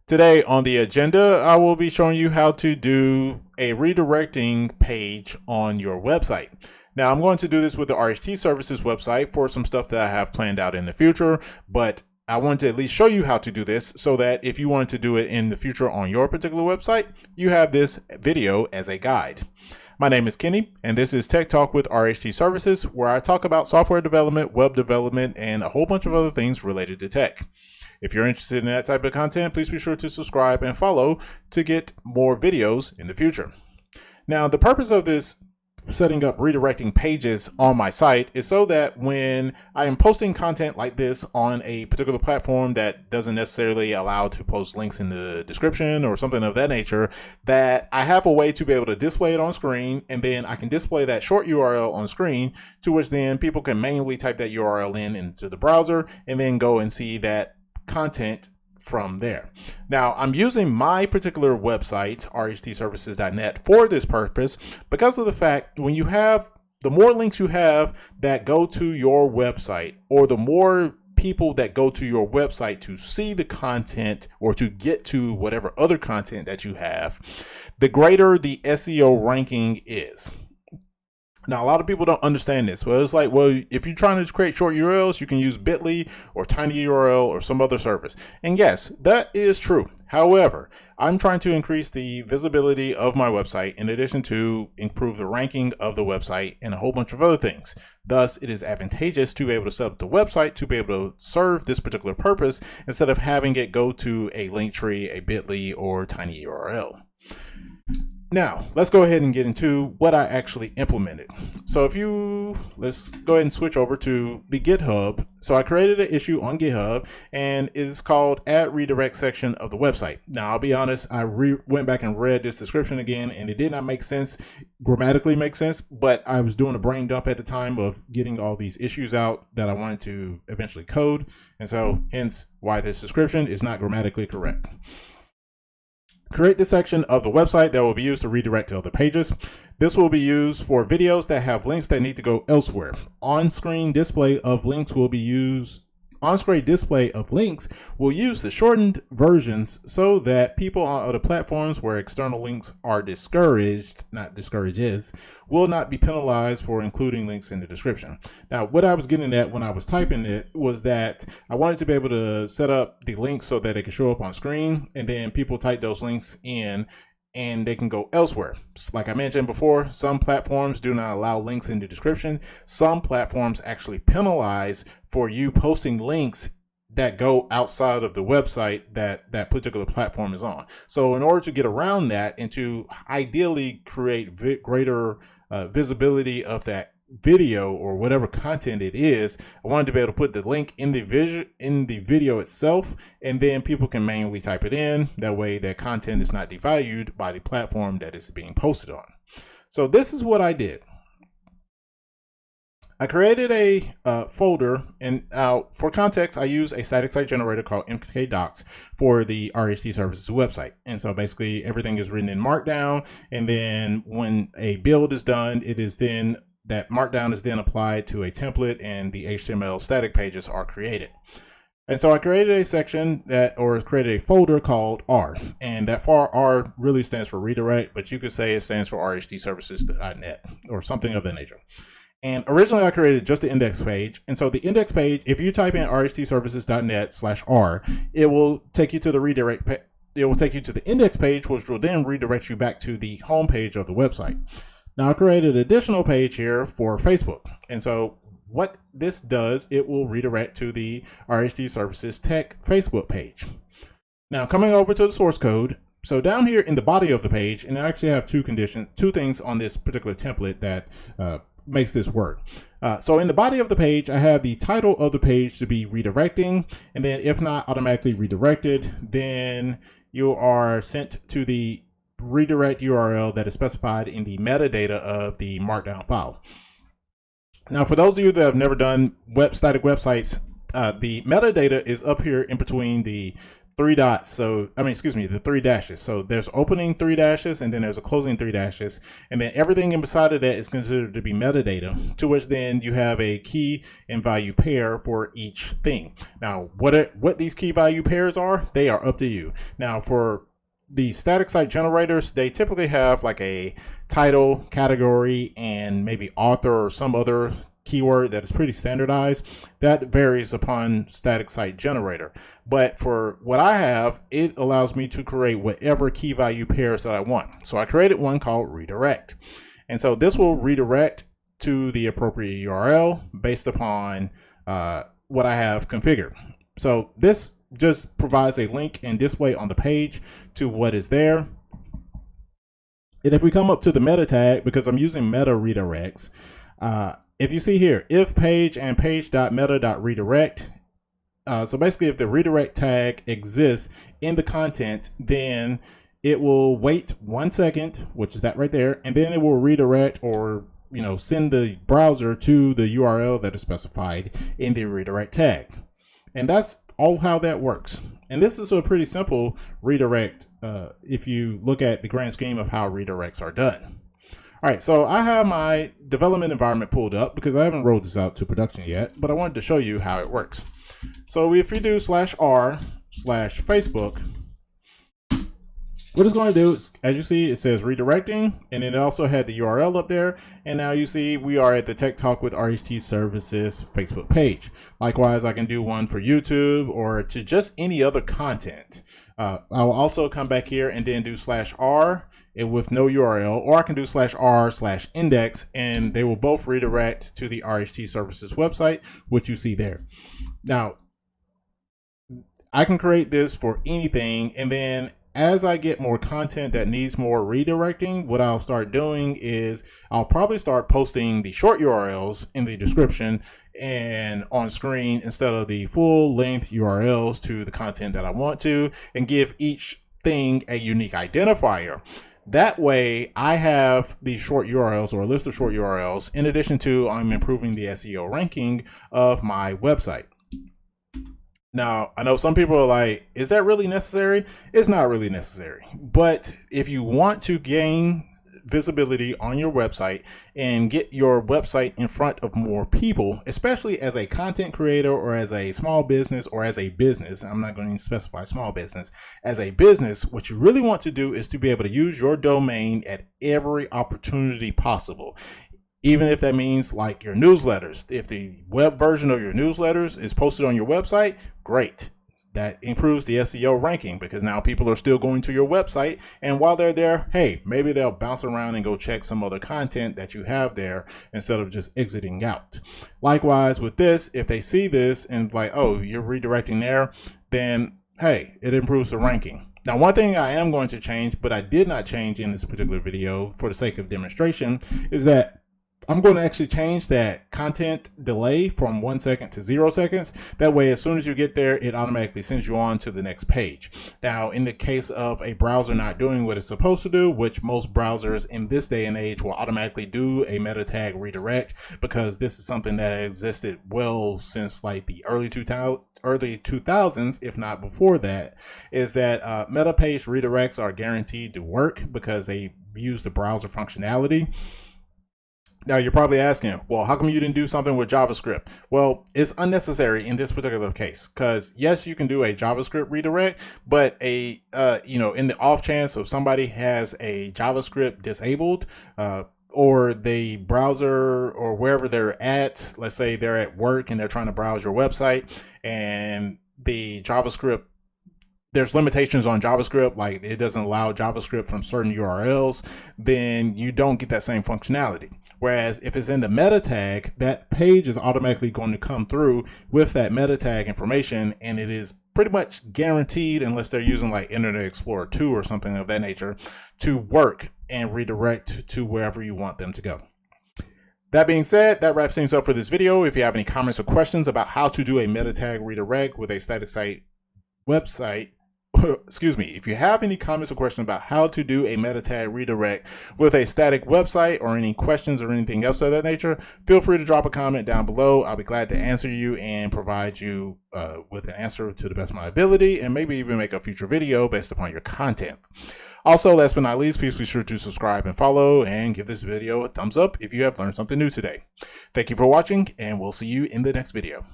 Today on the agenda, I will be showing you how to do a redirecting page on your website. Now, I'm going to do this with the RHT Services website for some stuff that I have planned out in the future, but I want to at least show you how to do this so that if you want to do it in the future on your particular website, you have this video as a guide. My name is Kenny, and this is Tech Talk with RHT Services, where I talk about software development, web development, and a whole bunch of other things related to tech. If you're interested in that type of content, please be sure to subscribe and follow to get more videos in the future. Now, the purpose of this setting up redirecting pages on my site is so that when I am posting content like this on a particular platform that doesn't necessarily allow to post links in the description or something of that nature, that I have a way to be able to display it on screen, and then I can display that short URL on screen, to which then people can manually type that URL into the browser and then go and see that content from there. Now, I'm using my particular website, rhtservices.net, for this purpose because of the fact when you have, the more links you have that go to your website, or the more people that go to your website to see the content or to get to whatever other content that you have, the greater the SEO ranking is. Now, a lot of people don't understand this. Well, it's like, well, if you're trying to create short URLs, you can use Bitly or TinyURL or some other service. And yes, that is true. However, I'm trying to increase the visibility of my website in addition to improve the ranking of the website and a whole bunch of other things. Thus, it is advantageous to be able to set up the website to be able to serve this particular purpose instead of having it go to a Linktree, a Bitly, or TinyURL. Now, let's go ahead and get into what I actually implemented. So let's go ahead and switch over to the GitHub. So I created an issue on GitHub, and it's called Add Redirect section of the website. Now, I'll be honest, I went back and read this description again, and it did not make sense, grammatically make sense, but I was doing a brain dump at the time of getting all these issues out that I wanted to eventually code. And so hence why this description is not grammatically correct. Create the section of the website that will be used to redirect to other pages. This will be used for videos that have links that need to go elsewhere. On-screen display of links will use the shortened versions so that people on other platforms where external links are discouraged, not discourages, will not be penalized for including links in the description. Now, what I was getting at when I was typing it was that I wanted to be able to set up the links so that they can show up on screen, and then people type those links in and they can go elsewhere. Like I mentioned before, some platforms do not allow links in the description. Some platforms actually penalize for you posting links that go outside of the website that that particular platform is on. So in order to get around that and to ideally create greater visibility of that video or whatever content it is, I wanted to be able to put the link in the video itself, and then people can manually type it in. That way that content is not devalued by the platform that it's being posted on. So this is what I did. I created a folder, and for context, I use a static site generator called mkdocs for the RHT Services website. And so basically everything is written in Markdown, and then when a build is done, that Markdown is then applied to a template, and the HTML static pages are created. And so I created a section created a folder called R, and that R really stands for redirect, but you could say it stands for rhtservices.net or something of that nature. And originally I created just the index page. And so the index page, if you type in rhtservices.net/R, it will take you to the redirect it will take you to the index page, which will then redirect you back to the home page of the website. Now I created an additional page here for Facebook. And so what this does, it will redirect to the RHT Services Tech Facebook page. Now coming over to the source code. So down here in the body of the page, and I actually have two things on this particular template that makes this work. So in the body of the page, I have the title of the page to be redirecting, and then if not automatically redirected, then you are sent to the redirect URL that is specified in the metadata of the Markdown file. Now, for those of you that have never done static websites, the metadata is up here in between the three dots. So, the three dashes. So there's opening three dashes and then there's a closing three dashes. And then everything inside of that is considered to be metadata, to which then you have a key and value pair for each thing. Now, what these key value pairs are, they are up to you. Now, for the static site generators, they typically have like a title, category, and maybe author or some other keyword that is pretty standardized. That varies upon static site generator. But for what I have, it allows me to create whatever key value pairs that I want. So I created one called redirect. And so this will redirect to the appropriate URL based upon what I have configured. So this just provides a link and display on the page to what is there. And if we come up to the meta tag, because I'm using meta redirects, if you see here, if page and page.meta.redirect, so basically if the redirect tag exists in the content, then it will wait 1 second, which is that right there, and then it will redirect or send the browser to the URL that is specified in the redirect tag. And that's all how that works. And this is a pretty simple redirect if you look at the grand scheme of how redirects are done. All right, so I have my development environment pulled up because I haven't rolled this out to production yet, but I wanted to show you how it works. So if you do /r/Facebook, what it's going to do is, as you see, it says redirecting, and it also had the URL up there. And now you see we are at the Tech Talk with RHT Services Facebook page. Likewise, I can do one for YouTube or to just any other content. I'll also come back here and then do /r with no URL, or I can do /r/index, and they will both redirect to the RHT Services website, which you see there. Now, I can create this for anything, and then as I get more content that needs more redirecting, what I'll start doing is I'll probably start posting the short URLs in the description and on screen instead of the full length URLs to the content that I want to, and give each thing a unique identifier. That way I have these short URLs or a list of short URLs, in addition to I'm improving the SEO ranking of my website. Now, I know some people are like, is that really necessary? It's not really necessary. But if you want to gain visibility on your website and get your website in front of more people, especially as a content creator or as a small business or as a business, I'm not going to specify small business, as a business, what you really want to do is to be able to use your domain at every opportunity possible. Even if that means like your newsletters. If the web version of your newsletters is posted on your website, great. That improves the SEO ranking because now people are still going to your website. And while they're there, hey, maybe they'll bounce around and go check some other content that you have there instead of just exiting out. Likewise with this, if they see this and like, oh, you're redirecting there, then hey, it improves the ranking. Now, one thing I am going to change, but I did not change in this particular video for the sake of demonstration, is that I'm going to actually change that content delay from 1 second to 0 seconds. That way, as soon as you get there, it automatically sends you on to the next page. Now, in the case of a browser not doing what it's supposed to do, which most browsers in this day and age will automatically do a meta tag redirect, because this is something that existed well since like the early 2000s, if not before that, is that meta page redirects are guaranteed to work because they use the browser functionality. Now you're probably asking, well, how come you didn't do something with JavaScript? Well, it's unnecessary in this particular case because yes, you can do a JavaScript redirect, but in the off chance of somebody has a JavaScript disabled, or the browser or wherever they're at, let's say they're at work and they're trying to browse your website and the JavaScript, there's limitations on JavaScript, like it doesn't allow JavaScript from certain URLs, then you don't get that same functionality. Whereas if it's in the meta tag, that page is automatically going to come through with that meta tag information, and it is pretty much guaranteed, unless they're using like Internet Explorer 2 or something of that nature, to work and redirect to wherever you want them to go. That being said, that wraps things up for this video. If you have any comments or questions about how to do a meta tag redirect with a static site website, excuse me, if you have any comments or questions about how to do a meta tag redirect with a static website, or any questions or anything else of that nature, feel free to drop a comment down below. I'll be glad to answer you and provide you with an answer to the best of my ability, and maybe even make a future video based upon your content. Also, last but not least, please be sure to subscribe and follow, and give this video a thumbs up if you have learned something new today. Thank you for watching, and we'll see you in the next video.